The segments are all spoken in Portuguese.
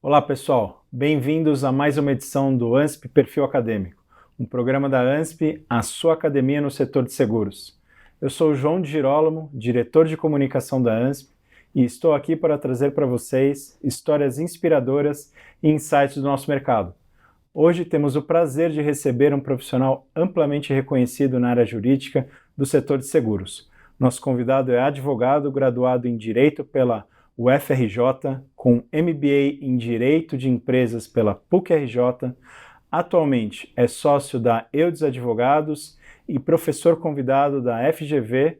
Olá pessoal, bem-vindos a mais uma edição do ANSP Perfil Acadêmico, um programa da ANSP, a sua academia no setor de seguros. Eu sou o João de Girolamo, diretor de comunicação da ANSP, e estou aqui para trazer para vocês histórias inspiradoras e insights do nosso mercado. Hoje temos o prazer de receber um profissional amplamente reconhecido na área jurídica do setor de seguros. Nosso convidado é advogado graduado em Direito pela UFRJ, com MBA em Direito de Empresas pela PUC-RJ, atualmente é sócio da Eudes Advogados e professor convidado da FGV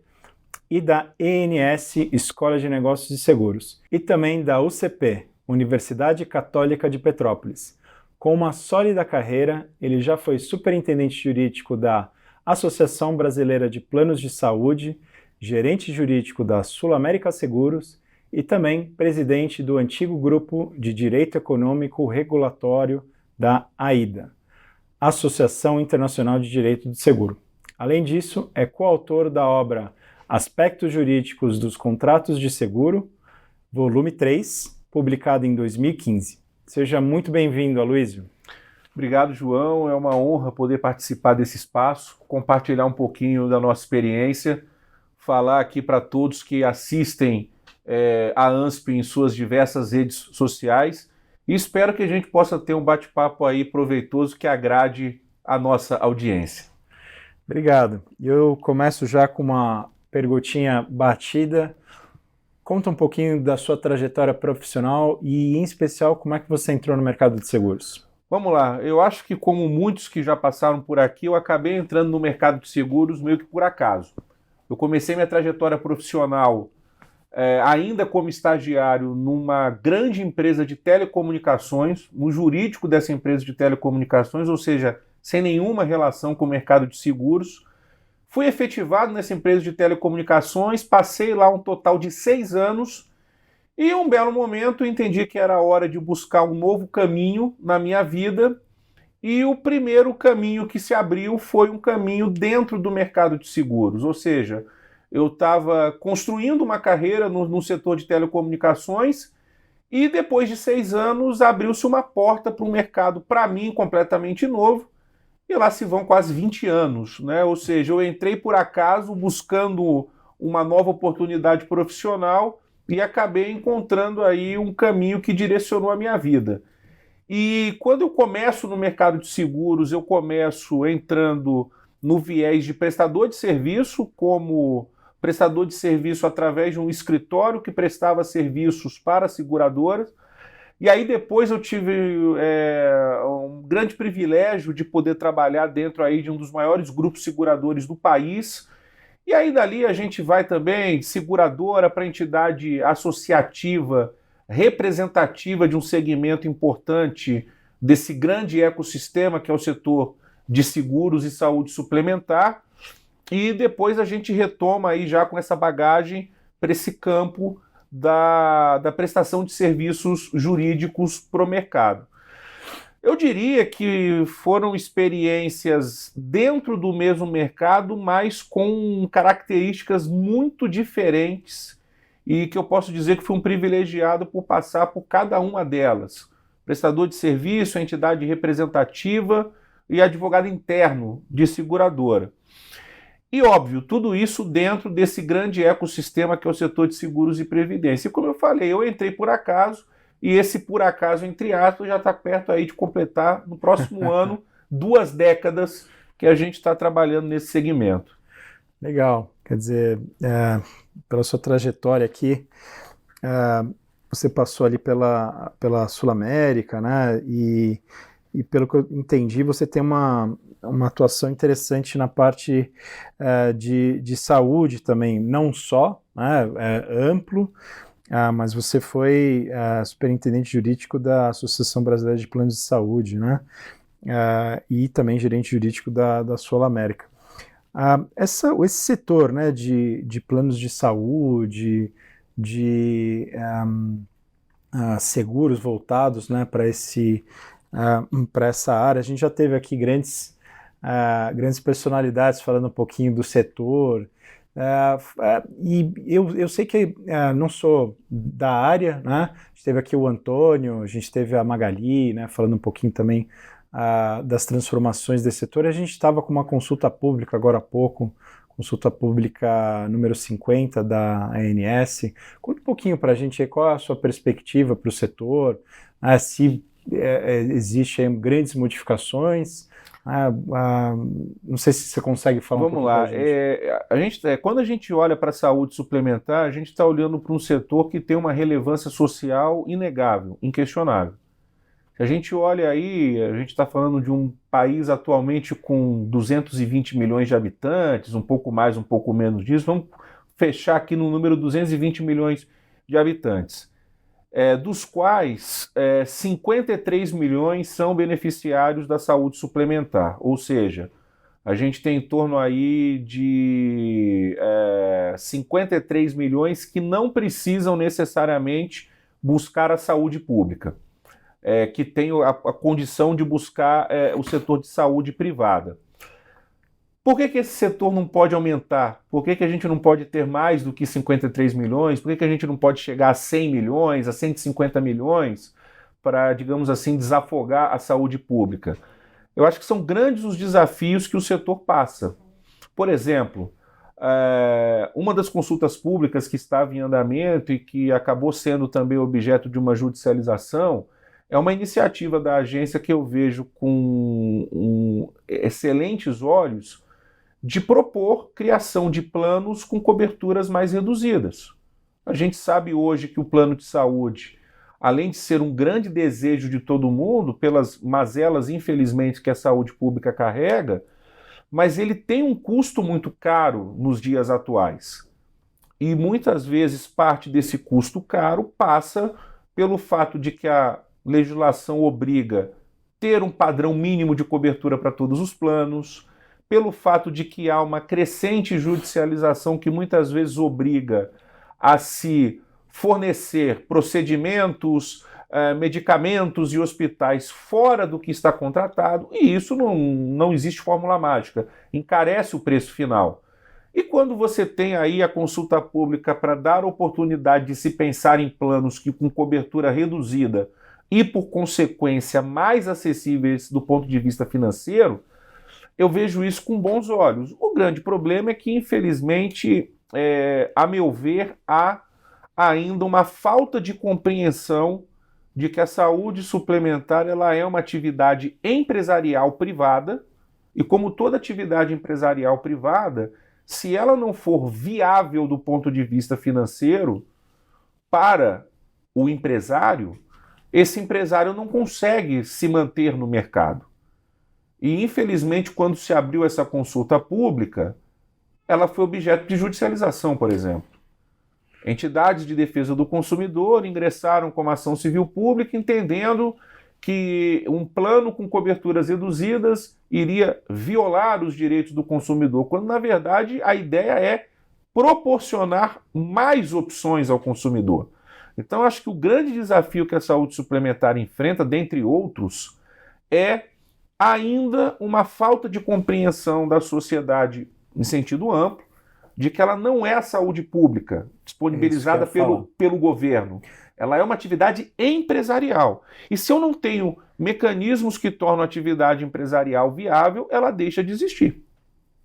e da ENS, Escola de Negócios e Seguros, e também da UCP, Universidade Católica de Petrópolis. Com uma sólida carreira, ele já foi superintendente jurídico da Associação Brasileira de Planos de Saúde, gerente jurídico da Sul América Seguros e também presidente do antigo Grupo de Direito Econômico Regulatório da AIDA, Associação Internacional de Direito do Seguro. Além disso, é coautor da obra Aspectos Jurídicos dos Contratos de Seguro, volume 3, publicado em 2015. Seja muito bem-vindo, Aloysio. Obrigado, João. É uma honra poder participar desse espaço, compartilhar um pouquinho da nossa experiência, falar aqui para todos que assistem a ANSP em suas diversas redes sociais e espero que a gente possa ter um bate-papo aí proveitoso que agrade a nossa audiência. Obrigado. Eu começo já com uma perguntinha batida. Conta um pouquinho da sua trajetória profissional e, em especial, como é que você entrou no mercado de seguros? Vamos lá. Eu acho que, como muitos que já passaram por aqui, eu acabei entrando no mercado de seguros meio que por acaso. Eu comecei minha trajetória profissional ainda como estagiário numa grande empresa de telecomunicações, no jurídico dessa empresa de telecomunicações, ou seja, sem nenhuma relação com o mercado de seguros. Fui efetivado nessa empresa de telecomunicações, passei lá um total de 6 anos e em um belo momento entendi que era hora de buscar um novo caminho na minha vida e o primeiro caminho que se abriu foi um caminho dentro do mercado de seguros, ou seja, eu estava construindo uma carreira no setor de telecomunicações e depois de 6 anos abriu-se uma porta para um mercado, para mim, completamente novo e lá se vão quase 20 anos, né? Ou seja, eu entrei por acaso buscando uma nova oportunidade profissional e acabei encontrando aí um caminho que direcionou a minha vida. E quando eu começo no mercado de seguros, eu começo entrando no viés de prestador de serviço, como prestador de serviço através de um escritório que prestava serviços para seguradoras. E aí depois eu tive um grande privilégio de poder trabalhar dentro aí de um dos maiores grupos seguradores do país. E aí dali a gente vai também de seguradora para entidade associativa, representativa de um segmento importante desse grande ecossistema que é o setor de seguros e saúde suplementar. E depois a gente retoma aí já com essa bagagem para esse campo da prestação de serviços jurídicos para o mercado. Eu diria que foram experiências dentro do mesmo mercado, mas com características muito diferentes e que eu posso dizer que fui um privilegiado por passar por cada uma delas. Prestador de serviço, entidade representativa e advogado interno de seguradora. E óbvio, tudo isso dentro desse grande ecossistema que é o setor de seguros e previdência. E como eu falei, eu entrei por acaso, e esse por acaso, entre aspas, já está perto aí de completar, no próximo ano, 2 décadas que a gente está trabalhando nesse segmento. Legal, quer dizer, pela sua trajetória aqui, você passou ali pela Sul América, né, e pelo que eu entendi, você tem uma atuação interessante na parte de saúde também, não só, né, amplo, mas você foi superintendente jurídico da Associação Brasileira de Planos de Saúde, né, e também gerente jurídico da Sul América. Esse setor, né, de planos de saúde, de seguros voltados, né, para essa área, a gente já teve aqui grandes personalidades falando um pouquinho do setor, E eu sei que não sou da área, né? A gente teve aqui o Antônio, a gente teve a Magali, né, falando um pouquinho também das transformações desse setor. A gente estava com uma consulta pública agora há pouco, consulta pública número 50 da ANS. Conta um pouquinho para a gente aí qual é a sua perspectiva para o setor, se existem grandes modificações. Não sei se você consegue falar um pouquinho Vamos lá. Quando a gente olha para a saúde suplementar, a gente está olhando para um setor que tem uma relevância social inegável, inquestionável. Se a gente olha aí, a gente está falando de um país atualmente com 220 milhões de habitantes, um pouco mais, um pouco menos disso. Vamos fechar aqui no número 220 milhões de habitantes, dos quais 53 milhões são beneficiários da saúde suplementar, ou seja, a gente tem em torno aí de 53 milhões que não precisam necessariamente buscar a saúde pública, que tem a condição de buscar o setor de saúde privada. Por que esse setor não pode aumentar? Por que a gente não pode ter mais do que 53 milhões? Por que a gente não pode chegar a 100 milhões, a 150 milhões, para, digamos assim, desafogar a saúde pública? Eu acho que são grandes os desafios que o setor passa. Por exemplo, uma das consultas públicas que estava em andamento e que acabou sendo também objeto de uma judicialização é uma iniciativa da agência que eu vejo com excelentes olhos de propor criação de planos com coberturas mais reduzidas. A gente sabe hoje que o plano de saúde, além de ser um grande desejo de todo mundo, pelas mazelas, infelizmente, que a saúde pública carrega, mas ele tem um custo muito caro nos dias atuais. E muitas vezes parte desse custo caro passa pelo fato de que a legislação obriga ter um padrão mínimo de cobertura para todos os planos, pelo fato de que há uma crescente judicialização que muitas vezes obriga a se fornecer procedimentos, medicamentos e hospitais fora do que está contratado, e isso não existe fórmula mágica, encarece o preço final. E quando você tem aí a consulta pública para dar oportunidade de se pensar em planos que com cobertura reduzida e, por consequência, mais acessíveis do ponto de vista financeiro, eu vejo isso com bons olhos. O grande problema é que, infelizmente, a meu ver, há ainda uma falta de compreensão de que a saúde suplementar ela é uma atividade empresarial privada, e como toda atividade empresarial privada, se ela não for viável do ponto de vista financeiro para o empresário, esse empresário não consegue se manter no mercado. E, infelizmente, quando se abriu essa consulta pública, ela foi objeto de judicialização, por exemplo. Entidades de defesa do consumidor ingressaram com uma ação civil pública, entendendo que um plano com coberturas reduzidas iria violar os direitos do consumidor, quando, na verdade, a ideia é proporcionar mais opções ao consumidor. Então, acho que o grande desafio que a saúde suplementar enfrenta, dentre outros, é ainda uma falta de compreensão da sociedade em sentido amplo, de que ela não é a saúde pública disponibilizada pelo governo. Ela é uma atividade empresarial. E se eu não tenho mecanismos que tornam a atividade empresarial viável, ela deixa de existir.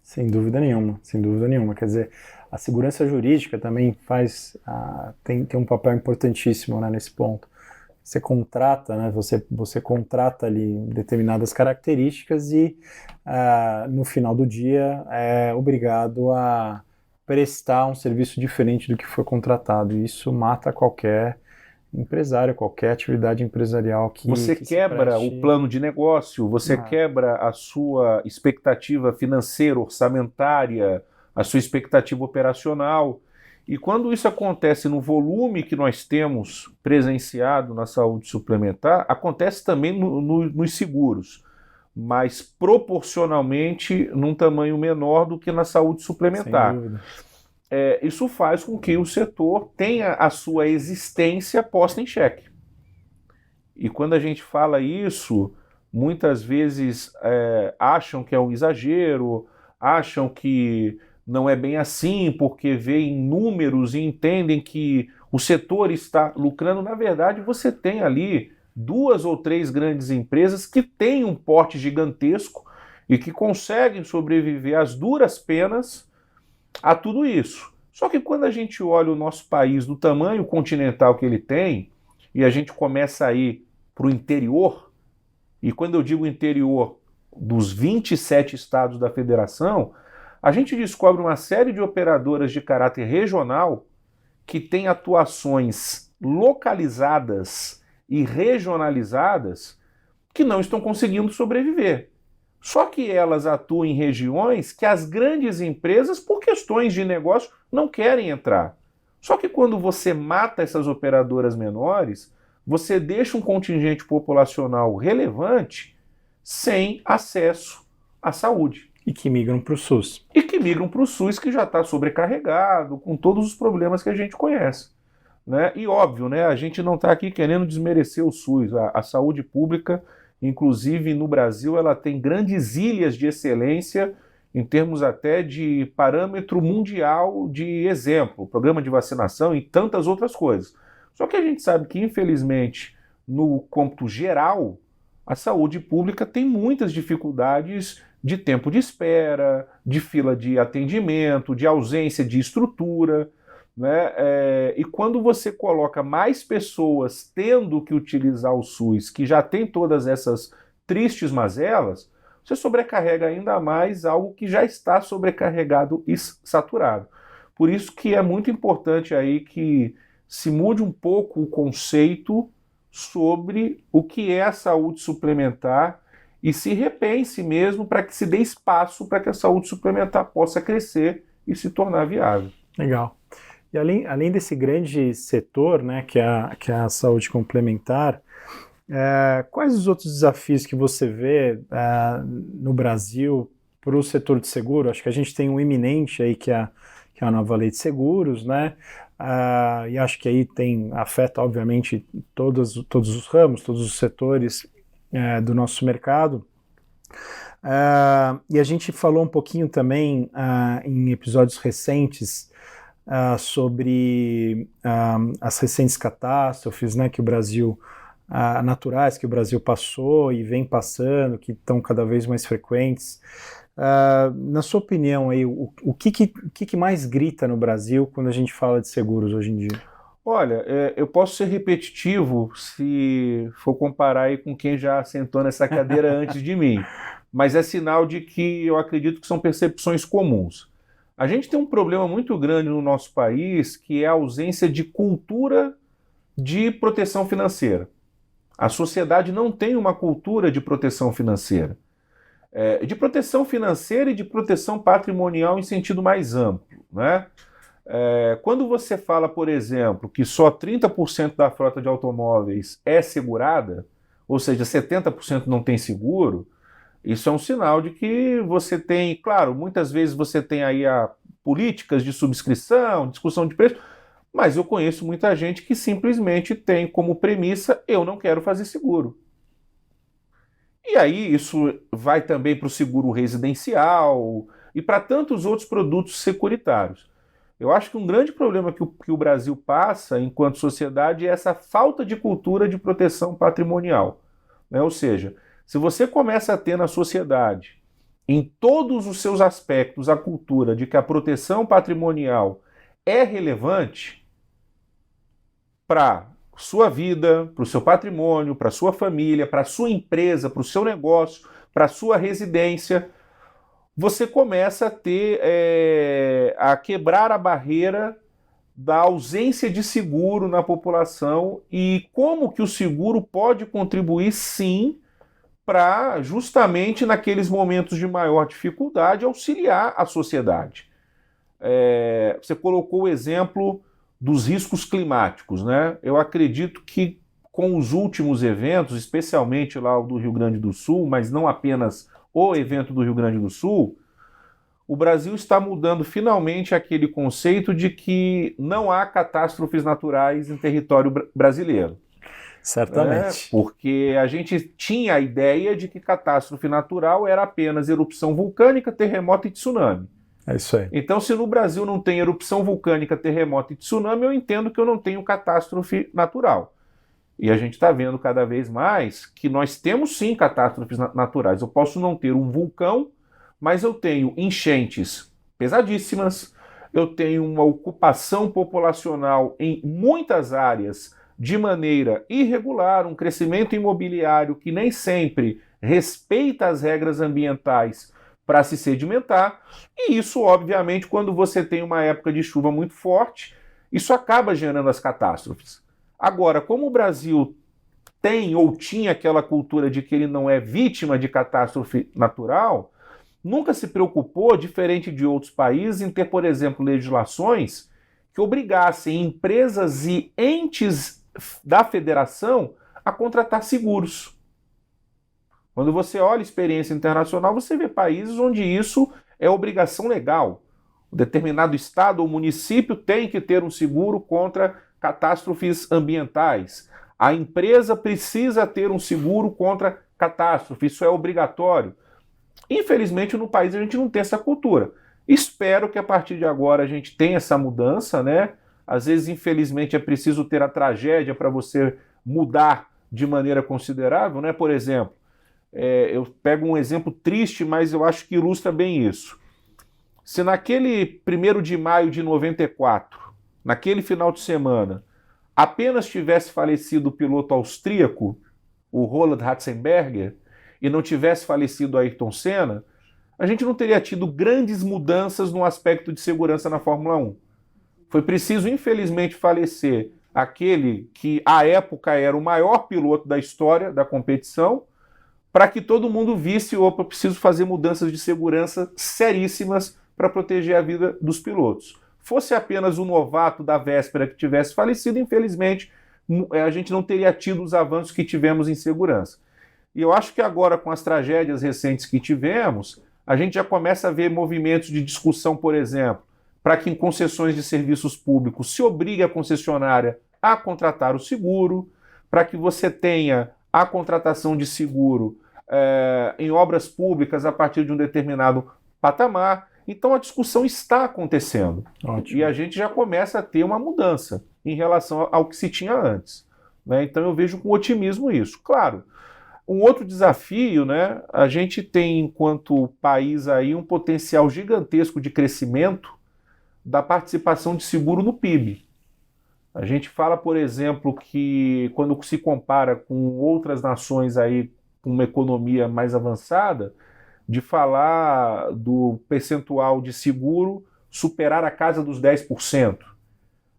Sem dúvida nenhuma, sem dúvida nenhuma. Quer dizer, a segurança jurídica também tem um papel importantíssimo, né, nesse ponto. Você contrata, né, você contrata ali determinadas características e no final do dia é obrigado a prestar um serviço diferente do que foi contratado. E isso mata qualquer empresário, qualquer atividade empresarial que você quebra o plano de negócio, você quebra a sua expectativa financeira, orçamentária, a sua expectativa operacional. E quando isso acontece no volume que nós temos presenciado na saúde suplementar, acontece também nos seguros, mas proporcionalmente num tamanho menor do que na saúde suplementar. Sem dúvida. Isso faz com que o setor tenha a sua existência posta em xeque. E quando a gente fala isso, muitas vezes acham que é um exagero, acham que não é bem assim, porque veem números e entendem que o setor está lucrando. Na verdade, você tem ali 2 ou 3 grandes empresas que têm um porte gigantesco e que conseguem sobreviver às duras penas a tudo isso. Só que quando a gente olha o nosso país, do tamanho continental que ele tem, e a gente começa a ir para o interior, e quando eu digo interior, dos 27 estados da federação, a gente descobre uma série de operadoras de caráter regional que têm atuações localizadas e regionalizadas que não estão conseguindo sobreviver. Só que elas atuam em regiões que as grandes empresas, por questões de negócio, não querem entrar. Só que quando você mata essas operadoras menores, você deixa um contingente populacional relevante sem acesso à saúde. E que migram para o SUS. E que migram para o SUS, que já está sobrecarregado, com todos os problemas que a gente conhece. Né? E óbvio, né, a gente não está aqui querendo desmerecer o SUS. A saúde pública, inclusive no Brasil, ela tem grandes ilhas de excelência em termos até de parâmetro mundial de exemplo, programa de vacinação e tantas outras coisas. Só que a gente sabe que, infelizmente, no cômputo geral, a saúde pública tem muitas dificuldades de tempo de espera, de fila de atendimento, de ausência de estrutura, né? E quando você coloca mais pessoas tendo que utilizar o SUS, que já tem todas essas tristes mazelas, você sobrecarrega ainda mais algo que já está sobrecarregado e saturado. Por isso que é muito importante aí que se mude um pouco o conceito sobre o que é a saúde suplementar e se repense mesmo para que se dê espaço para que a saúde suplementar possa crescer e se tornar viável. Legal. E além desse grande setor, né, que é a saúde complementar, quais os outros desafios que você vê no Brasil para o setor de seguro? Acho que a gente tem um iminente aí que é a nova lei de seguros, né? E acho que aí afeta, obviamente, todos os ramos, todos os setores do nosso mercado. E a gente falou um pouquinho também em episódios recentes sobre as recentes catástrofes, né, que o Brasil, naturais que o Brasil passou e vem passando, que estão cada vez mais frequentes. Na sua opinião, aí, o que mais grita no Brasil quando a gente fala de seguros hoje em dia? Olha, eu posso ser repetitivo se for comparar aí com quem já sentou nessa cadeira antes de mim, mas é sinal de que eu acredito que são percepções comuns. A gente tem um problema muito grande no nosso país, que é a ausência de cultura de proteção financeira. A sociedade não tem uma cultura de proteção financeira. De proteção financeira e de proteção patrimonial em sentido mais amplo, né? Quando você fala, por exemplo, que só 30% da frota de automóveis é segurada, ou seja, 70% não tem seguro, isso é um sinal de que você tem, claro, muitas vezes você tem aí políticas de subscrição, discussão de preço, mas eu conheço muita gente que simplesmente tem como premissa: eu não quero fazer seguro. E aí isso vai também para o seguro residencial e para tantos outros produtos securitários. Eu acho que um grande problema que o Brasil passa enquanto sociedade é essa falta de cultura de proteção patrimonial, né? Ou seja, se você começa a ter na sociedade, em todos os seus aspectos, a cultura de que a proteção patrimonial é relevante para sua vida, para o seu patrimônio, para a sua família, para a sua empresa, para o seu negócio, para a sua residência, você começa a quebrar a barreira da ausência de seguro na população e como que o seguro pode contribuir, sim, para justamente naqueles momentos de maior dificuldade auxiliar a sociedade. Você colocou o exemplo dos riscos climáticos, né? Eu acredito que com os últimos eventos, especialmente lá o do Rio Grande do Sul, mas não apenas o evento do Rio Grande do Sul, o Brasil está mudando finalmente aquele conceito de que não há catástrofes naturais em território brasileiro. Certamente. Porque a gente tinha a ideia de que catástrofe natural era apenas erupção vulcânica, terremoto e tsunami. É isso aí. Então, se no Brasil não tem erupção vulcânica, terremoto e tsunami, eu entendo que eu não tenho catástrofe natural. E a gente está vendo cada vez mais que nós temos sim catástrofes naturais. Eu posso não ter um vulcão, mas eu tenho enchentes pesadíssimas, eu tenho uma ocupação populacional em muitas áreas de maneira irregular, um crescimento imobiliário que nem sempre respeita as regras ambientais para se sedimentar, e isso, obviamente, quando você tem uma época de chuva muito forte, isso acaba gerando as catástrofes. Agora, como o Brasil tem ou tinha aquela cultura de que ele não é vítima de catástrofe natural, nunca se preocupou, diferente de outros países, em ter, por exemplo, legislações que obrigassem empresas e entes da federação a contratar seguros. Quando você olha a experiência internacional, você vê países onde isso é obrigação legal. Um determinado estado ou município tem que ter um seguro contra catástrofes ambientais. A empresa precisa ter um seguro contra catástrofe, isso é obrigatório. Infelizmente, no país a gente não tem essa cultura. Espero que a partir de agora a gente tenha essa mudança, né? Às vezes, infelizmente, é preciso ter a tragédia para você mudar de maneira considerável, né? Por exemplo, eu pego um exemplo triste, mas eu acho que ilustra bem isso. Se naquele 1º de maio de 94, naquele final de semana, apenas tivesse falecido o piloto austríaco, o Roland Ratzenberger, e não tivesse falecido Ayrton Senna, a gente não teria tido grandes mudanças no aspecto de segurança na Fórmula 1. Foi preciso, infelizmente, falecer aquele que, à época, era o maior piloto da história da competição, para que todo mundo visse, opa, preciso fazer mudanças de segurança seríssimas para proteger a vida dos pilotos. Fosse apenas um novato da véspera que tivesse falecido, infelizmente, a gente não teria tido os avanços que tivemos em segurança. E eu acho que agora, com as tragédias recentes que tivemos, a gente já começa a ver movimentos de discussão, por exemplo, para que em concessões de serviços públicos se obrigue a concessionária a contratar o seguro, para que você tenha a contratação de seguro em obras públicas a partir de um determinado patamar. Então a discussão está acontecendo. Ótimo. E a gente já começa a ter uma mudança em relação ao que se tinha antes, né? Então eu vejo com otimismo isso. Claro, um outro desafio, né? A gente tem, enquanto país, aí, um potencial gigantesco de crescimento da participação de seguro no PIB. A gente fala, por exemplo, que quando se compara com outras nações aí com uma economia mais avançada, de falar do percentual de seguro superar a casa dos 10%.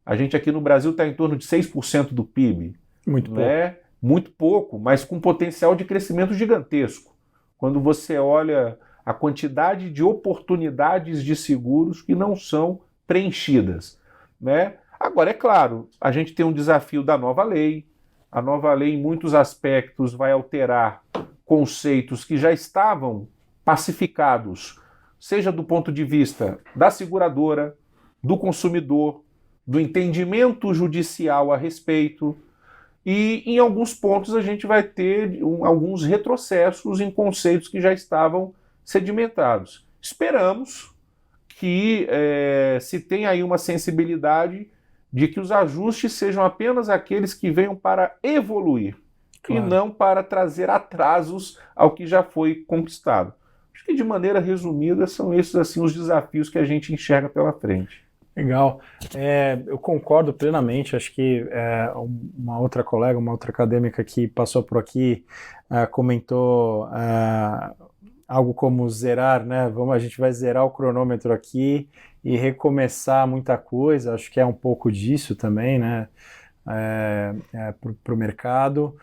A gente aqui no Brasil está em torno de 6% do PIB. Muito né? Muito pouco, mas com potencial de crescimento gigantesco. Quando você olha a quantidade de oportunidades de seguros que não são preenchidas, né? Agora, é claro, a gente tem um desafio da nova lei. A nova lei, em muitos aspectos, vai alterar conceitos que já estavam pacificados, seja do ponto de vista da seguradora, do consumidor, do entendimento judicial a respeito, e em alguns pontos a gente vai ter alguns retrocessos em conceitos que já estavam sedimentados. Esperamos que se tenha aí uma sensibilidade de que os ajustes sejam apenas aqueles que venham para evoluir, claro, e não para trazer atrasos ao que já foi conquistado. Acho que, de maneira resumida, são esses assim, os desafios que a gente enxerga pela frente. Legal. Eu concordo plenamente. Acho que uma outra colega, uma outra acadêmica que passou por aqui comentou algo como zerar, né? A gente vai zerar o cronômetro aqui e recomeçar muita coisa. Acho que é um pouco disso também, né? Para o mercado.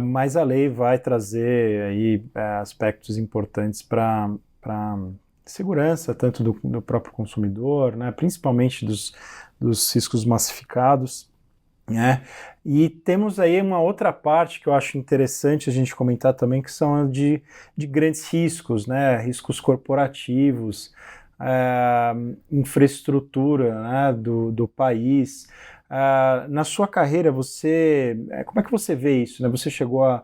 Mas a lei vai trazer aí aspectos importantes para segurança, tanto do próprio consumidor, né, principalmente dos riscos massificados, né, e temos aí uma outra parte que eu acho interessante a gente comentar também, que são de grandes riscos, né, riscos corporativos, infraestrutura, né, do país. Na sua carreira, como é que você vê isso, né? Você chegou a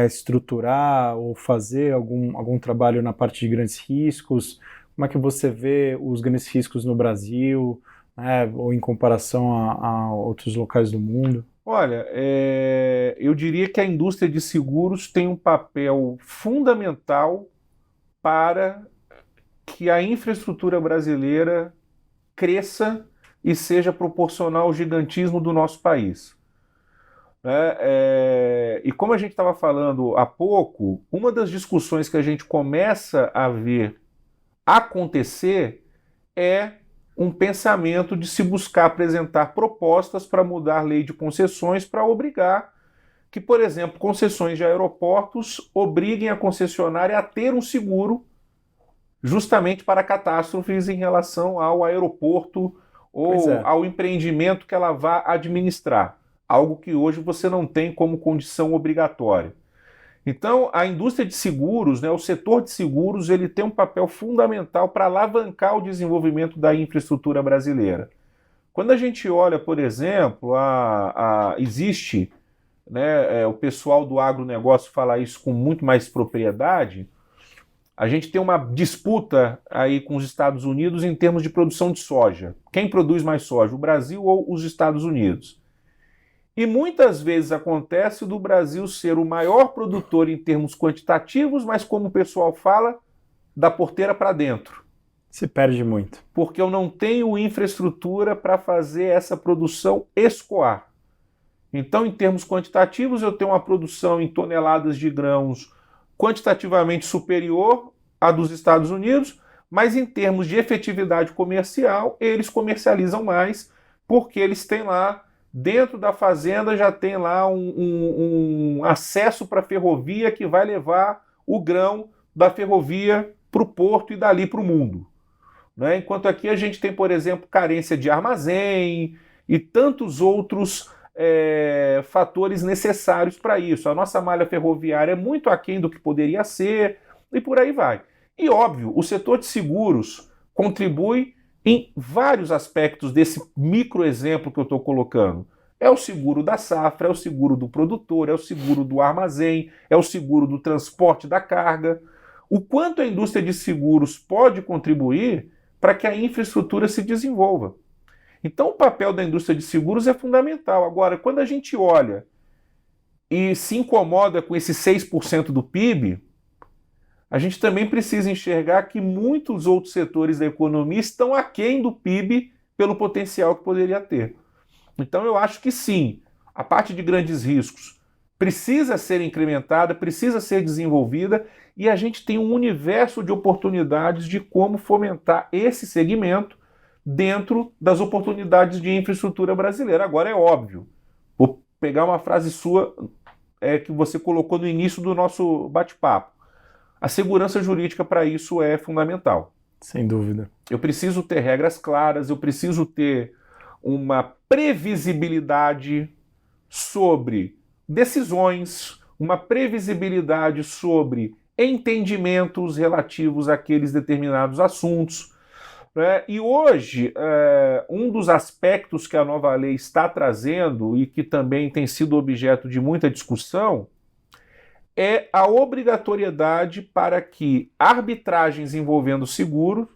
estruturar ou fazer algum trabalho na parte de grandes riscos? Como é que você vê os grandes riscos no Brasil, né, ou em comparação a outros locais do mundo? Olha, eu diria que a indústria de seguros tem um papel fundamental para que a infraestrutura brasileira cresça e seja proporcional ao gigantismo do nosso país. E como a gente estava falando há pouco, uma das discussões que a gente começa a ver acontecer é um pensamento de se buscar apresentar propostas para mudar a lei de concessões para obrigar que, por exemplo, concessões de aeroportos obriguem a concessionária a ter um seguro justamente para catástrofes em relação ao aeroporto ou ao empreendimento que ela vá administrar, algo que hoje você não tem como condição obrigatória. Então, a indústria de seguros, né, o setor de seguros, ele tem um papel fundamental para alavancar o desenvolvimento da infraestrutura brasileira. Quando a gente olha, por exemplo, existe, né, o pessoal do agronegócio fala isso com muito mais propriedade, a gente tem uma disputa aí com os Estados Unidos em termos de produção de soja. Quem produz mais soja, o Brasil ou os Estados Unidos? E muitas vezes acontece do Brasil ser o maior produtor em termos quantitativos, mas como o pessoal fala, da porteira para dentro. Se perde muito. Porque eu não tenho infraestrutura para fazer essa produção escoar. Então, em termos quantitativos, eu tenho uma produção em toneladas de grãos quantitativamente superior à dos Estados Unidos, mas em termos de efetividade comercial, eles comercializam mais, porque eles têm lá dentro da fazenda já tem lá um acesso para a ferrovia que vai levar o grão da ferrovia para o porto e dali para o mundo. Né? Enquanto aqui a gente tem, por exemplo, carência de armazém e tantos outros fatores necessários para isso. A nossa malha ferroviária é muito aquém do que poderia ser e por aí vai. E óbvio, o setor de seguros contribui em vários aspectos desse micro exemplo que eu estou colocando. É o seguro da safra, é o seguro do produtor, é o seguro do armazém, é o seguro do transporte da carga. O quanto a indústria de seguros pode contribuir para que a infraestrutura se desenvolva. Então o papel da indústria de seguros é fundamental. Agora, quando a gente olha e se incomoda com esse 6% do PIB, a gente também precisa enxergar que muitos outros setores da economia estão aquém do PIB pelo potencial que poderia ter. Então eu acho que sim, a parte de grandes riscos precisa ser incrementada, precisa ser desenvolvida e a gente tem um universo de oportunidades de como fomentar esse segmento dentro das oportunidades de infraestrutura brasileira. Agora é óbvio, vou pegar uma frase sua que você colocou no início do nosso bate-papo. A segurança jurídica para isso é fundamental. Sem dúvida. Eu preciso ter regras claras, eu preciso ter uma previsibilidade sobre decisões, uma previsibilidade sobre entendimentos relativos àqueles determinados assuntos. E hoje, um dos aspectos que a nova lei está trazendo e que também tem sido objeto de muita discussão é a obrigatoriedade para que arbitragens envolvendo seguro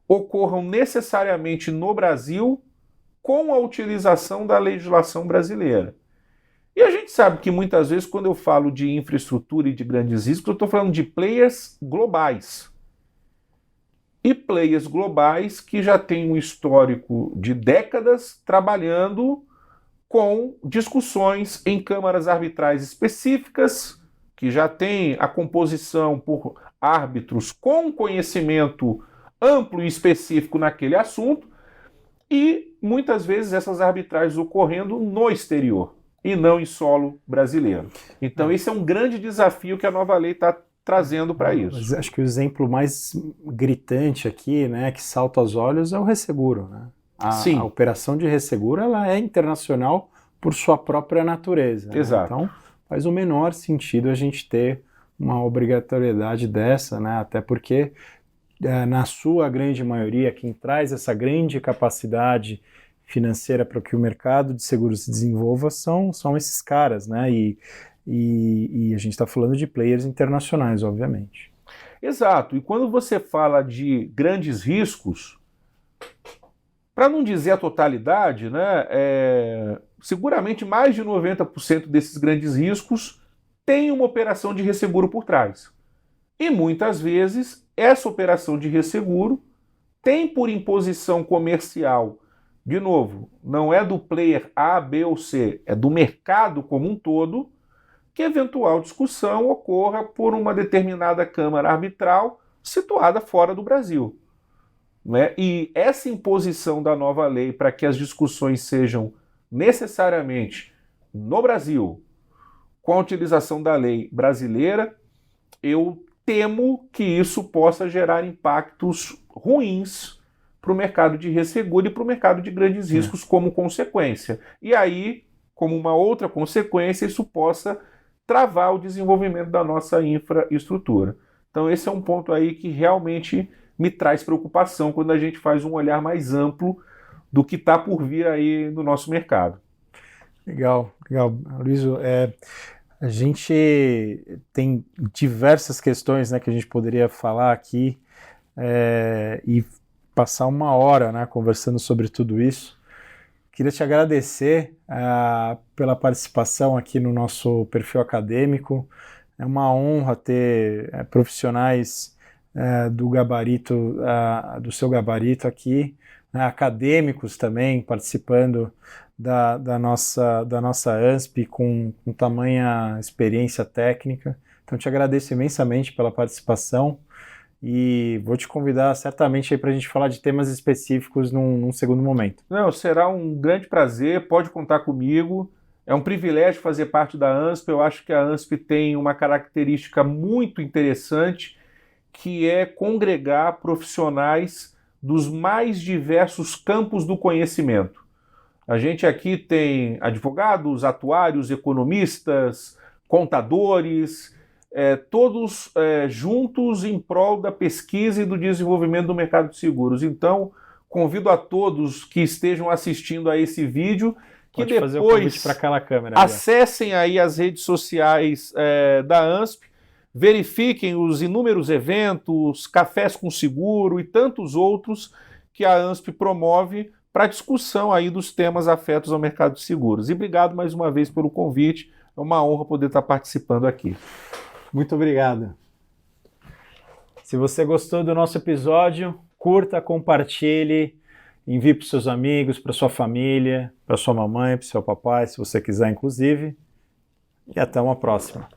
ocorram necessariamente no Brasil com a utilização da legislação brasileira. E a gente sabe que muitas vezes quando eu falo de infraestrutura e de grandes riscos, eu estou falando de players globais. E players globais que já têm um histórico de décadas trabalhando com discussões em câmaras arbitrais específicas, que já tem a composição por árbitros com conhecimento amplo e específico naquele assunto, e muitas vezes essas arbitragens ocorrendo no exterior e não em solo brasileiro. Então esse é um grande desafio que a nova lei está trazendo para isso. Mas acho que o exemplo mais gritante aqui, né, que salta aos olhos, é o resseguro, né? A operação de resseguro ela é internacional por sua própria natureza. Exato. Né? Então faz o menor sentido a gente ter uma obrigatoriedade dessa, né? Até porque na sua grande maioria, quem traz essa grande capacidade financeira para que o mercado de seguros se desenvolva são esses caras, né? E a gente está falando de players internacionais, obviamente. Exato. E quando você fala de grandes riscos, para não dizer a totalidade, né, seguramente mais de 90% desses grandes riscos tem uma operação de resseguro por trás. E muitas vezes essa operação de resseguro tem por imposição comercial, de novo, não é do player A, B ou C, é do mercado como um todo, que eventual discussão ocorra por uma determinada câmara arbitral situada fora do Brasil. Né? E essa imposição da nova lei para que as discussões sejam necessariamente no Brasil, com a utilização da lei brasileira, eu temo que isso possa gerar impactos ruins para o mercado de resseguro e para o mercado de grandes riscos como consequência. E aí, como uma outra consequência, isso possa travar o desenvolvimento da nossa infraestrutura. Então esse é um ponto aí que realmente me traz preocupação quando a gente faz um olhar mais amplo do que está por vir aí no nosso mercado. Legal, legal. Luizo, a gente tem diversas questões, né, que a gente poderia falar aqui e passar uma hora, né, conversando sobre tudo isso. Queria te agradecer pela participação aqui no nosso perfil acadêmico. É uma honra ter profissionais do gabarito, do seu gabarito aqui, né, acadêmicos também participando da nossa ANSP com tamanha experiência técnica. Então te agradeço imensamente pela participação e vou te convidar certamente para a gente falar de temas específicos num segundo momento. Não, será um grande prazer, pode contar comigo. É um privilégio fazer parte da ANSP. Eu acho que a ANSP tem uma característica muito interessante, que é congregar profissionais dos mais diversos campos do conhecimento. A gente aqui tem advogados, atuários, economistas, contadores, todos juntos em prol da pesquisa e do desenvolvimento do mercado de seguros. Então, convido a todos que estejam assistindo a esse vídeo que Pode fazer o convite para aquela câmera. Acessem aí as redes sociais da ANSP, verifiquem os inúmeros eventos, cafés com seguro e tantos outros que a ANSP promove para discussão aí dos temas afetos ao mercado de seguros. E obrigado mais uma vez pelo convite. É uma honra poder estar participando aqui. Muito obrigado. Se você gostou do nosso episódio, curta, compartilhe, envie para os seus amigos, para sua família, para sua mamãe, para o seu papai, se você quiser, inclusive. E até uma próxima.